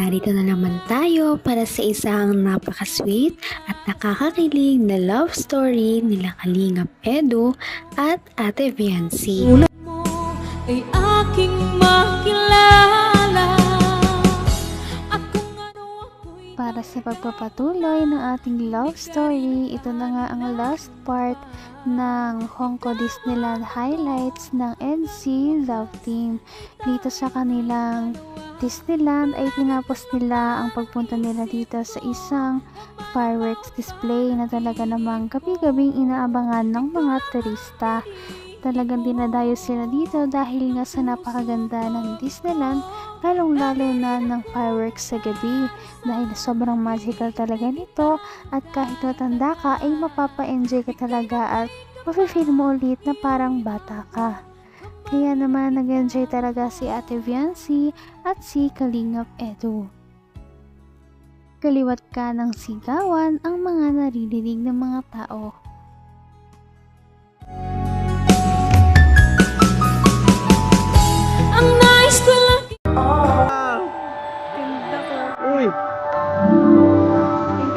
narito na naman tayo para sa isang napaka-sweet at nakakakilig na love story nila Kalingap Edu at Ate Viancy. Mo ay aking makilala. Para sa pagpapatuloy ng ating love story, ito na nga ang last part ng Hongko Disneyland highlights ng NC Love Team. Dito sa kanilang Disneyland ay tinapos nila ang pagpunta nila dito sa isang fireworks display na talaga namang gabi-gabing inaabangan ng mga turista. Talagang dinadayo sila dito dahil nga sa napakaganda ng Disneyland, lalong-lalo na ng fireworks sa gabi dahil sobrang magical talaga nito at kahit matanda ka ay mapapa-enjoy ka talaga at mafe-feel mo ulit na parang bata ka. Kaya naman nag-enjoy talaga si Ate Viancy at si Kalingap Edu. Kaliwat ka ng sigawan ang mga naririnig ng mga tao. Uy!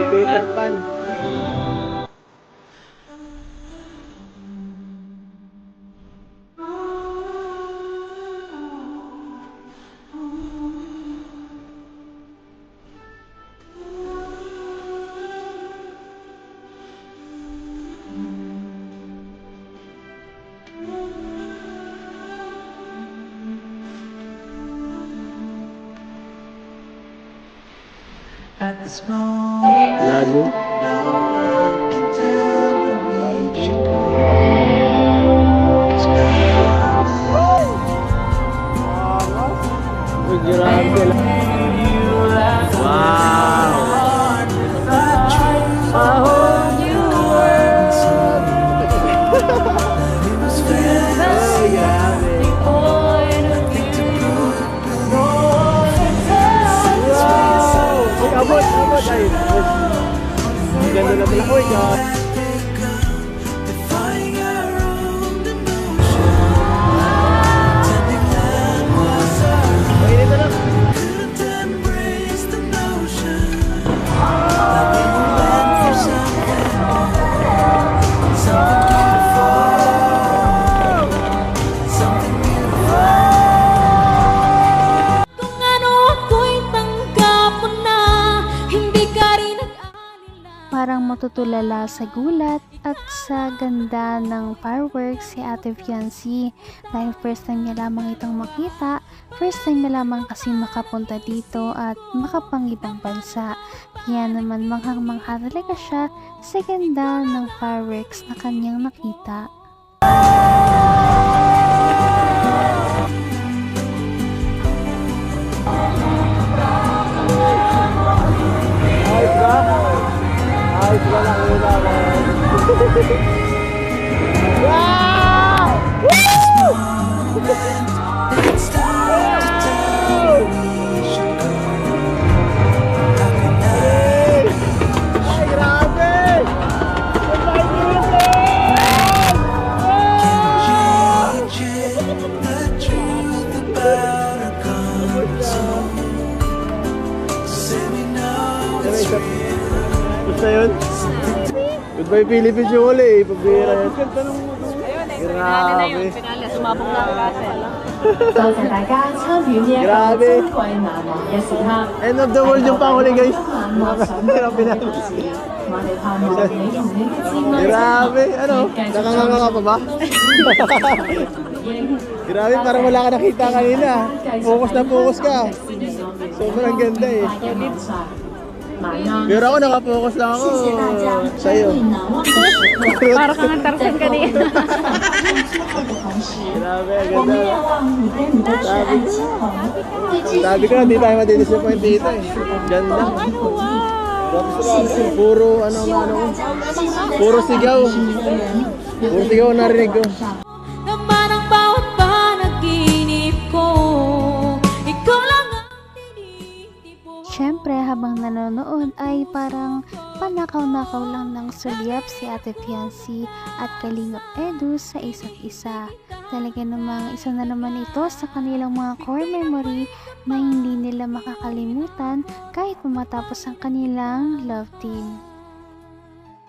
Peter Pan. At this moment, Lago. Uy, grabe. Wow! Abot, ay. Ganda na pala. Uy, God. Mainit na lang. Parang matutulala sa gulat at sa ganda ng fireworks si Ate Viancy dahil first time niya lamang itong makita, first time niya lamang kasi makapunta dito at makapangibang bansa. Kaya naman manghang-mangha talaga siya sa ganda ng fireworks na kanyang nakita. Ayos ba lang ulan? Wow! Ay, grabe! Basta yun? Goodbye Philippines yung uli eh. Pagbira yan. Grabe. Sumabong na ang Russell. Grabe. End of the world yung panghuli guys. Hirap pinalo. Grabe. Ano? Nakanganga ka pa ba? Grabe, parang wala ka nakita kanina. Focus na focus ka. Sobrang ganda eh. Pero ako nakapokus lang ako sa'yo. Para kang antarsan kanina. Grabe, ganda. Sabi ko, hindi tayo madidisappoint dito eh. Ganda. Puro puro sigaw. Puro sigaw narinig ko. Naman ang bawat panaginip ko. Ikaw lang ang tinitibo. Siyempre habang nanonood ay parang panakaw-nakaw lang ng sulyap si Ate Viancy at Kalingap Edu sa isa't isa. Talaga namang isa na naman ito sa kanilang mga core memory na hindi nila makakalimutan kahit matapos ang kanilang love team.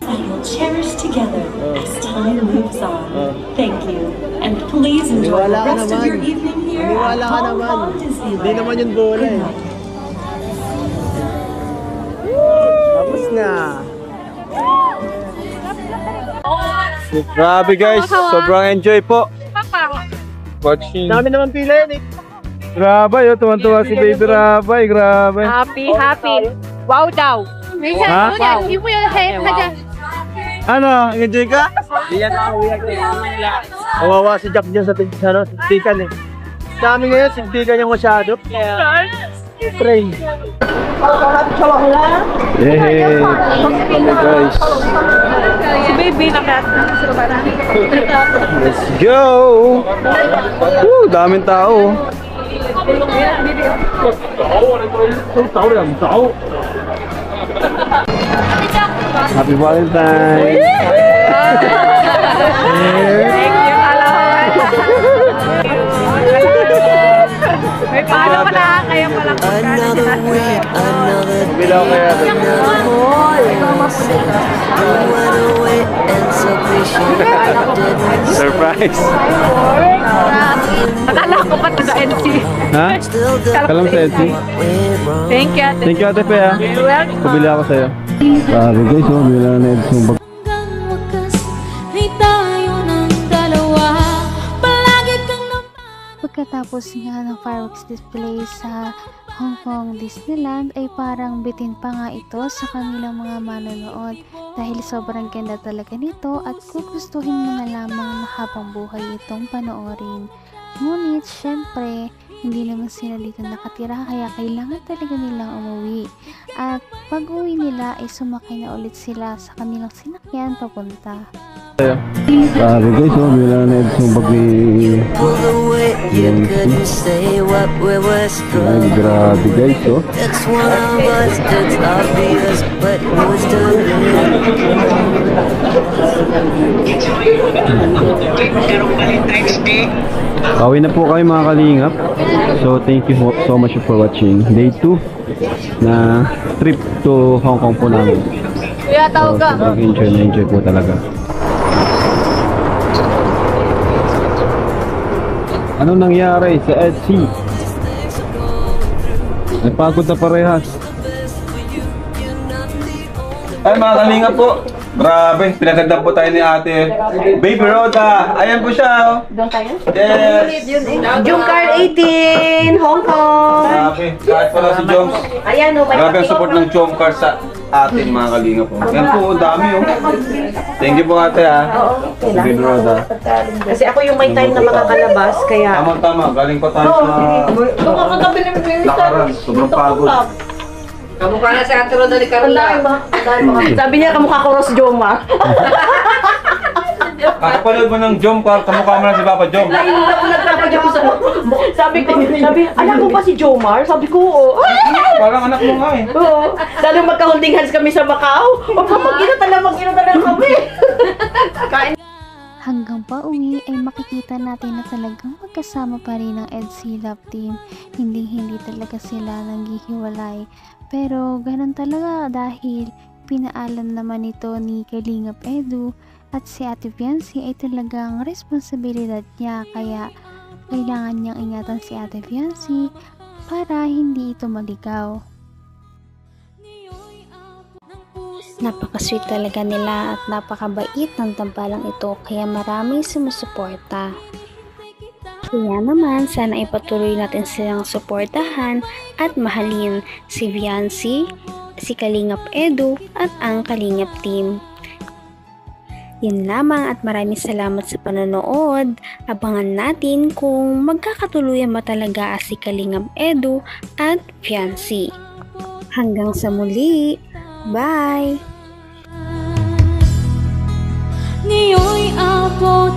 We will cherish together as time moves on. Thank you. And please enjoy the Maniwala ka rest of your naman. evening here Maniwala at ka Hong naman. Kong Hindi Disneyland. naman yun bola eh. Tapos na. Grabe guys, sobrang enjoy po. Watching. Dami naman pila yan eh. Grabe yun, tuwan-tuwa si Baby Rabay, grabe. Happy. Wow daw. Ha? Ano, enjoy ka? Kawawa si Jack dyan sa tikan eh. Sa amin ngayon, sintikan niya masyado. Pray. Yay! Okay guys, Si baby let's go! Woo, daming tao. Happy Valentine's! May paano ka na, kaya pala ko Bilaw kaya. Surprise! Akala ko pa taga-NC. Ha? Kalam sa LC? Thank you. Thank you ate Pea. Pabili ako sa'yo. Grabe guys, bila na Edson. Hanggang wakas ay tayo ng dalawa. Palagi kang Pagkatapos nga ng fireworks display sa Hong Kong Disneyland ay parang bitin pa nga ito sa kanilang mga manonood dahil sobrang ganda talaga nito at gugustuhin mo na lamang na habang buhay itong panoorin. Ngunit syempre hindi naman sila dito nakatira kaya kailangan talaga nilang umuwi at pag uwi nila ay sumakay na ulit sila sa kanilang sinakyan papunta. Grabe guys, bila na Edson pag-i... Pull away, you couldn't say what we were Ay, struck. grabe guys, oh. That's one of us, that's obvious, but who's the Pauwi na po kayo mga kalingap. So thank you so much for watching day 2 na trip to Hong Kong po namin. Kuya, So sobrang enjoy po talaga. Ano nangyari sa EDC? Napagod na parehas. Ay mga kalingap po. Grabe, pinagandang po tayo ni ate Baby Rhoda. Ayan po siya. Doon tayo? Yes. Jumcar 18, Hong Kong. Grabe, kahit pala si Joms. Ayan o, may Grabe ang support ng Jomcar sa atin mga kalingap po. Yan po, dami oh. Thank you po ate ha. Baby Rhoda. Kasi ako yung may time na makakalabas, kaya... Tama, galing pa tayo sa lakaran. Sobrang pagod. Kamukha na sa Atro Dali Carla. Sabi niya, kamukha ko Ross Jomar. Kakapanood mo ng Jomcar, kamukha mo lang si Papa Jom. Sabi, anak mo ba si Jomar? Sabi ko, oo. Parang anak mo nga eh. Oo. Lalo magka-holding hands kami sa Macau. Mag-ina talaga kami. Hanggang pauwi ay makikita natin na talagang magkasama pa rin ang EDC Love Team. Hindi talaga sila nanghihiwalay. Pero ganun talaga dahil pinaalam naman ito ni Kalingap Edu at si Ate Fiancy ay talagang responsibilidad niya kaya kailangan niyang ingatan si Ate Fiancy para hindi ito maligaw. Napaka-sweet talaga nila at napakabait ng tambalang ito kaya maraming sumusuporta. Kaya naman, sana ipatuloy natin silang suportahan at mahalin si Fiancy, si Kalingap Edu at ang Kalingap Team. Yun lamang at maraming salamat sa panonood. Abangan natin kung magkakatuluyan ba talaga si Kalingap Edu at Fiancy. Hanggang sa muli! Bye! Ngayon'y abot